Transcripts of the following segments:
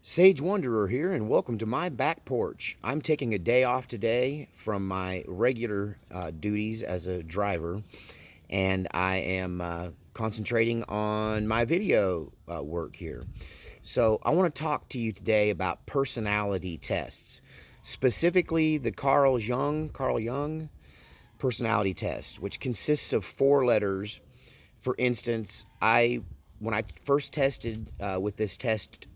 Sage Wanderer here, and welcome to my back porch. I'm taking a day off today from my regular duties as a driver, and I am concentrating on my video work here. So, I want to talk to you today about personality tests, specifically the Carl Jung personality test, which consists of 4 letters. For instance, when I first tested with this test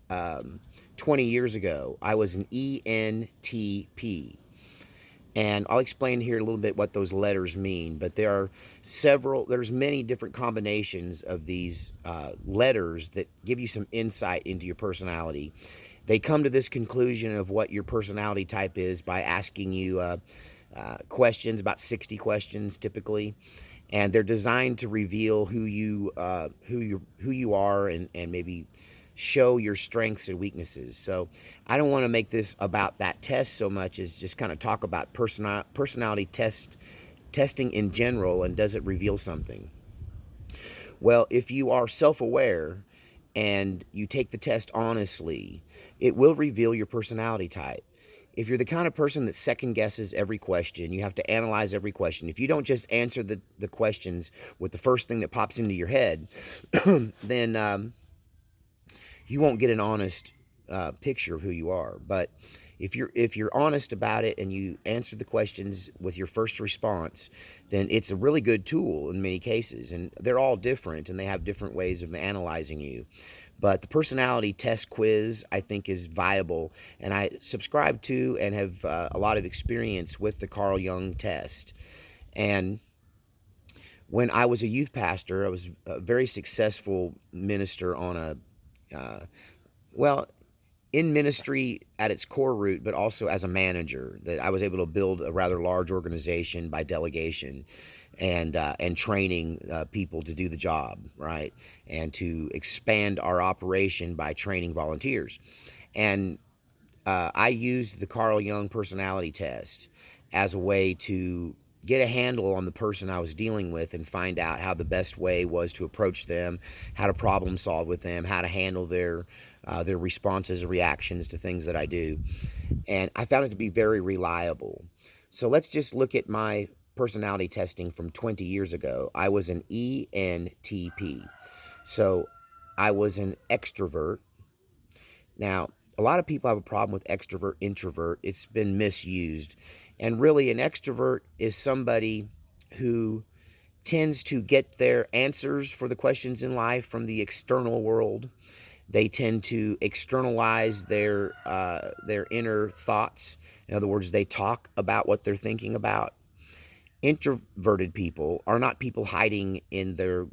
20 years ago, I was an ENTP. And I'll explain here a little bit what those letters mean, but there's many different combinations of these letters that give you some insight into your personality. They come to this conclusion of what your personality type is by asking you questions, about 60 questions typically, and they're designed to reveal who you are, and maybe show your strengths and weaknesses. So I don't want to make this about that test so much as just kind of talk about personality testing in general, and does it reveal something? Well, if you are self-aware and you take the test honestly, it will reveal your personality type. If you're the kind of person that second guesses every question, you have to analyze every question. If you don't just answer the questions with the first thing that pops into your head, then you won't get an honest picture of who you are. But if you're honest about it and you answer the questions with your first response, then it's a really good tool in many cases. And they're all different, and they have different ways of analyzing you. But the personality test quiz, I think, is viable, and I subscribe to and have a lot of experience with the Carl Jung test. And when I was a youth pastor, I was a very successful minister on well, in ministry at its core root, but also as a manager. That I was able to build a rather large organization by delegation, and training people to do the job, right, and to expand our operation by training volunteers. And I used the Carl Jung personality test as a way to get a handle on the person I was dealing with and find out how the best way was to approach them, how to problem solve with them, how to handle their responses or reactions to things that I do. And I found it to be very reliable. So let's just look at my personality testing from 20 years ago. I was an ENTP. So I was an extrovert. Now, a lot of people have a problem with extrovert, introvert. It's been misused. And really, an extrovert is somebody who tends to get their answers for the questions in life from the external world. They tend to externalize their inner thoughts. In other words, they talk about what they're thinking about. Introverted people are not people hiding in their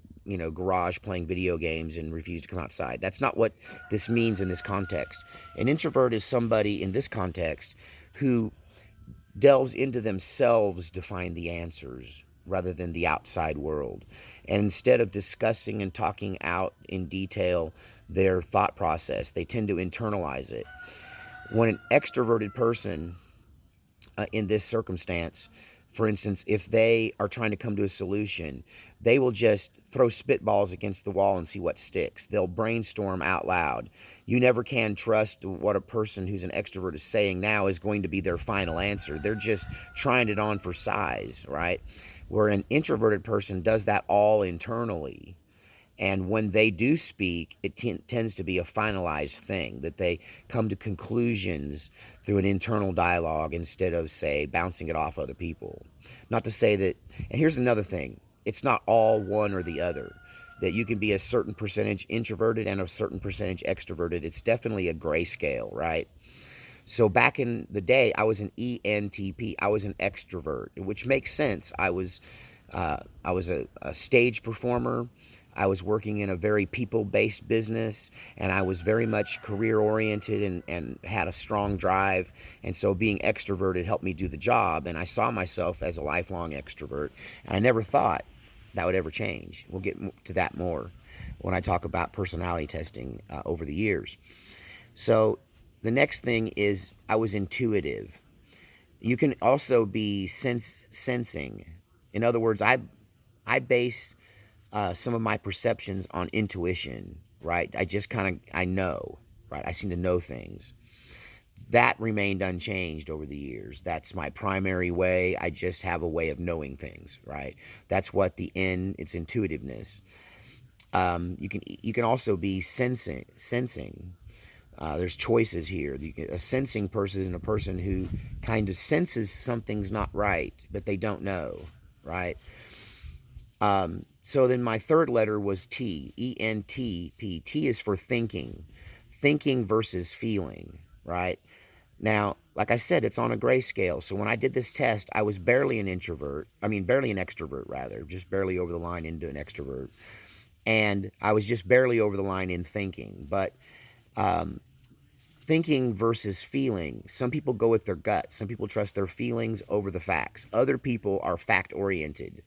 garage playing video games and refuse to come outside. That's not what this means in this context. An introvert is somebody in this context who delves into themselves to find the answers rather than the outside world. And instead of discussing and talking out in detail their thought process, they tend to internalize it. When an extroverted person, in this circumstance, for instance, if they are trying to come to a solution, they will just throw spitballs against the wall and see what sticks. They'll brainstorm out loud. You never can trust what a person who's an extrovert is saying now is going to be their final answer. They're just trying it on for size, right? Where an introverted person does that all internally. And when they do speak, it tends to be a finalized thing, that they come to conclusions through an internal dialogue instead of, say, bouncing it off other people. Not to say that, and here's another thing, it's not all one or the other, that you can be a certain percentage introverted and a certain percentage extroverted. It's definitely a gray scale, right? So back in the day, I was an ENTP. I was an extrovert, which makes sense. I was a stage performer. I was working in a very people-based business, and I was very much career-oriented and had a strong drive. And so being extroverted helped me do the job, and I saw myself as a lifelong extrovert, and I never thought that would ever change. We'll get to that more when I talk about personality testing over the years. So the next thing is I was intuitive. You can also be sensing. In other words, I base some of my perceptions on intuition, right? I just I know. right? I seem to know things. That remained unchanged over the years. That's my primary way. I just have a way of knowing things, right? That's what the N, it's intuitiveness. You can also be sensing. There's choices here. A sensing person is a person who kind of senses something's not right, but they don't know, right? So then my third letter was T, ENTP. T is for thinking versus feeling, right? Now, like I said, it's on a grayscale. So when I did this test, I was barely an introvert. I mean, barely an extrovert, rather, just barely over the line into an extrovert. And I was just barely over the line in thinking. But um, thinking versus feeling, some people go with their gut. Some people trust their feelings over the facts. Other people are fact oriented,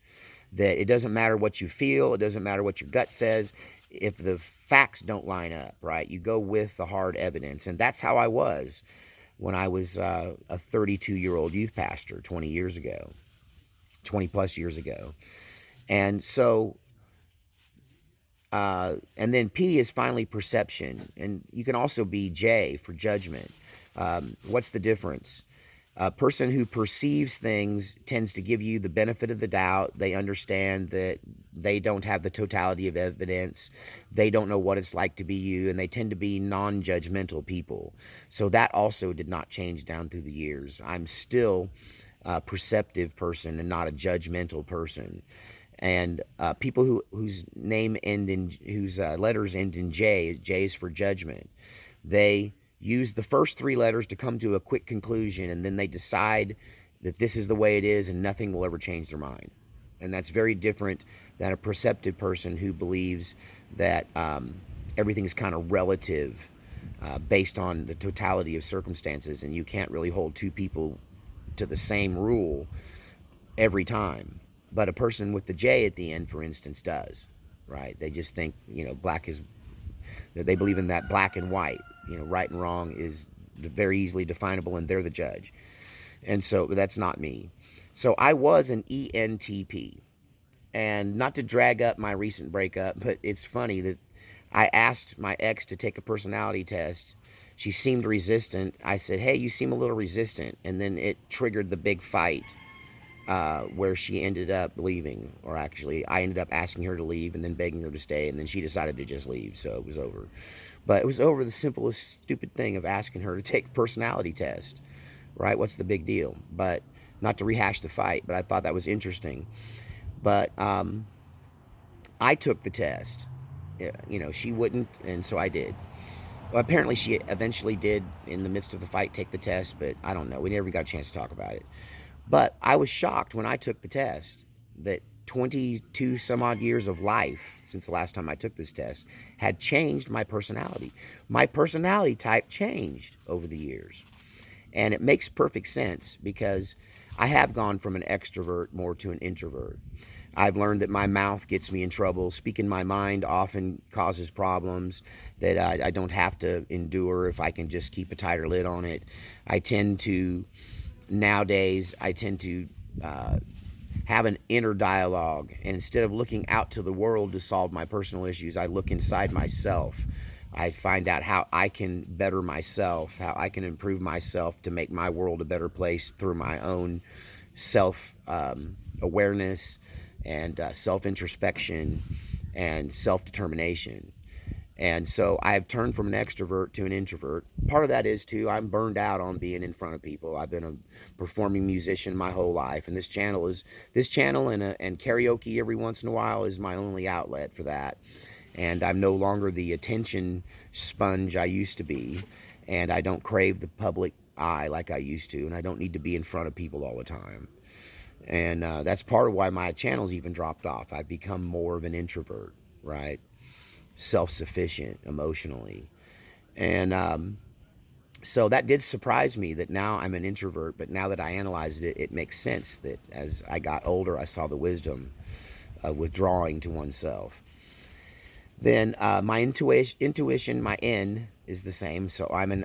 that it doesn't matter what you feel, it doesn't matter what your gut says. If the facts don't line up, right, you go with the hard evidence. And that's how I was when I was a 32-year-old youth pastor 20 years ago, 20 plus years ago. And so, and then P is finally perception. And you can also be J for judgment. What's the difference? A person who perceives things tends to give you the benefit of the doubt. They understand that they don't have the totality of evidence. They don't know what it's like to be you, and they tend to be non-judgmental people. So that also did not change down through the years. I'm still a perceptive person and not a judgmental person. And people whose letters end in J is for judgment. They use the first three letters to come to a quick conclusion, and then they decide that this is the way it is and nothing will ever change their mind. And that's very different than a perceptive person who believes that everything is kind of relative based on the totality of circumstances, and you can't really hold two people to the same rule every time. But a person with the J at the end, for instance, does, right? They just think, black is, they believe in that black and white, right and wrong is very easily definable, and they're the judge. And so that's not me. So I was an ENTP. And not to drag up my recent breakup, but it's funny that I asked my ex to take a personality test. She seemed resistant. I said, hey, you seem a little resistant. And then it triggered the big fight where she ended up leaving. Or actually, I ended up asking her to leave and then begging her to stay. And then she decided to just leave. So it was over. But it was over the simplest, stupid thing of asking her to take a personality test. Right? What's the big deal? But not to rehash the fight, but I thought that was interesting. But I took the test. She wouldn't, and so I did. Well, apparently she eventually did, in the midst of the fight, take the test, but I don't know. We never got a chance to talk about it. But I was shocked when I took the test that 22 some odd years of life since the last time I took this test had changed my personality. My personality type changed over the years. And it makes perfect sense because I have gone from an extrovert more to an introvert. I've learned that my mouth gets me in trouble. Speaking my mind often causes problems that I don't have to endure if I can just keep a tighter lid on it. Nowadays, I tend to have an inner dialogue. And instead of looking out to the world to solve my personal issues, I look inside myself. I find out how I can better myself, how I can improve myself to make my world a better place through my own self-awareness and self-introspection and self-determination. And so I have turned from an extrovert to an introvert. Part of that is, too, I'm burned out on being in front of people. I've been a performing musician my whole life, and this channel and karaoke every once in a while is my only outlet for that. And I'm no longer the attention sponge I used to be, and I don't crave the public eye like I used to, and I don't need to be in front of people all the time. And that's part of why my channel's even dropped off. I've become more of an introvert, right? Self-sufficient emotionally. And so that did surprise me that now I'm an introvert, but now that I analyzed it, it makes sense that as I got older, I saw the wisdom of withdrawing to oneself. Then my intuition, my N is the same. So I'm an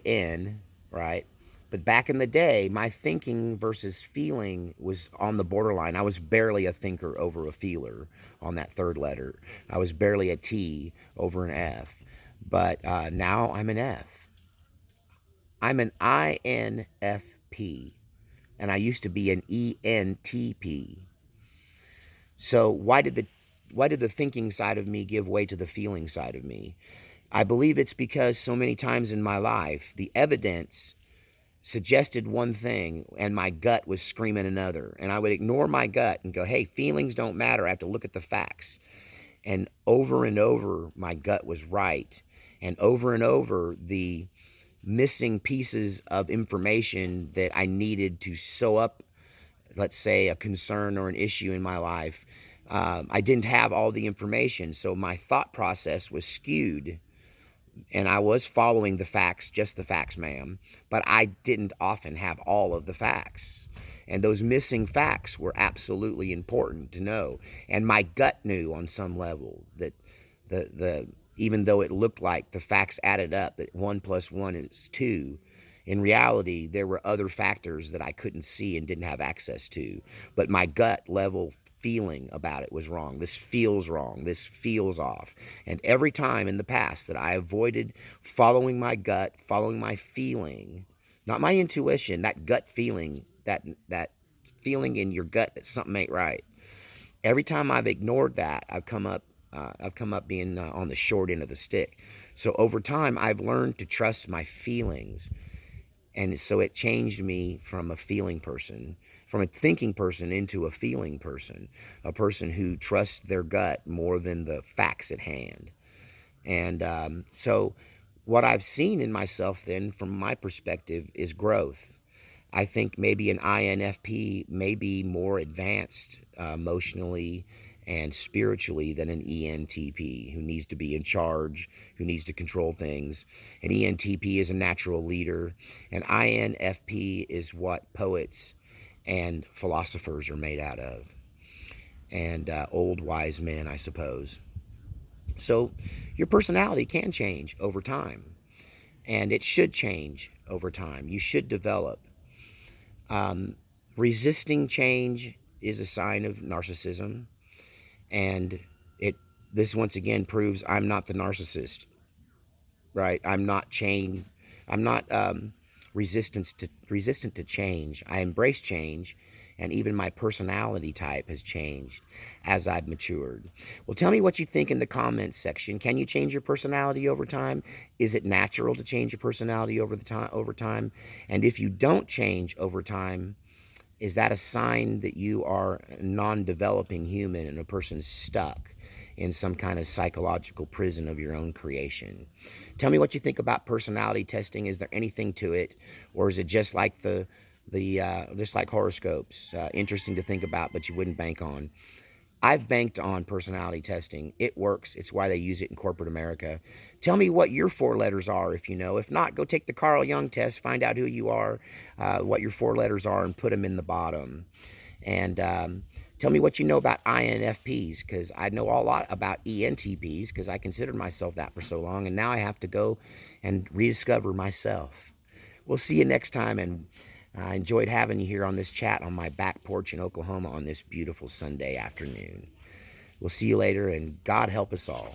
IN, right? But back in the day, my thinking versus feeling was on the borderline. I was barely a thinker over a feeler on that third letter. I was barely a T over an F. But now I'm an F. I'm an INFP, and I used to be an ENTP. So why did the thinking side of me give way to the feeling side of me? I believe it's because so many times in my life, the evidence suggested one thing and my gut was screaming another. And I would ignore my gut and go, hey, feelings don't matter. I have to look at the facts. And over, my gut was right. And over, the missing pieces of information that I needed to sew up, let's say, a concern or an issue in my life. I didn't have all the information, so my thought process was skewed, and I was following the facts, just the facts, ma'am, but I didn't often have all of the facts. And those missing facts were absolutely important to know. And my gut knew on some level that the even though it looked like the facts added up, that 1 plus 1 is 2, in reality, there were other factors that I couldn't see and didn't have access to. But my gut level feeling about it was wrong. This feels wrong. This feels off. And every time in the past that I avoided following my gut, following my feeling, not my intuition, that gut feeling, that feeling in your gut that something ain't right. Every time I've ignored that, I've come up being on the short end of the stick. So over time, I've learned to trust my feelings, and so it changed me from a feeling person, from a thinking person into a feeling person, a person who trusts their gut more than the facts at hand. And so what I've seen in myself then, from my perspective, is growth. I think maybe an INFP may be more advanced emotionally and spiritually than an ENTP, who needs to be in charge, who needs to control things. An ENTP is a natural leader. An INFP is what poets and philosophers are made out of, and old wise men, I suppose. So your personality can change over time, and it should change over time. You should develop. Um, Resisting change is a sign of narcissism, and it this once again proves I'm not the narcissist, right? I'm not chain. I'm not resistant to change. I embrace change, and even my personality type has changed as I've matured. Well, tell me what you think in the comments section. Can you change your personality over time? Is it natural to change your personality over time? And if you don't change over time, is that a sign that you are a non-developing human and a person stuck in some kind of psychological prison of your own creation? Tell me what you think about personality testing. Is there anything to it, or is it just like just like horoscopes, interesting to think about, but you wouldn't bank on? I've banked on personality testing. It works. It's why they use it in corporate America. Tell me what your 4 letters are if you know. If not, go take the Carl Jung test, find out who you are, what your 4 letters are, and put them in the bottom. And tell me what you know about INFPs, because I know a lot about ENTPs, because I considered myself that for so long, and now I have to go and rediscover myself. We'll see you next time, and I enjoyed having you here on this chat on my back porch in Oklahoma on this beautiful Sunday afternoon. We'll see you later, and God help us all.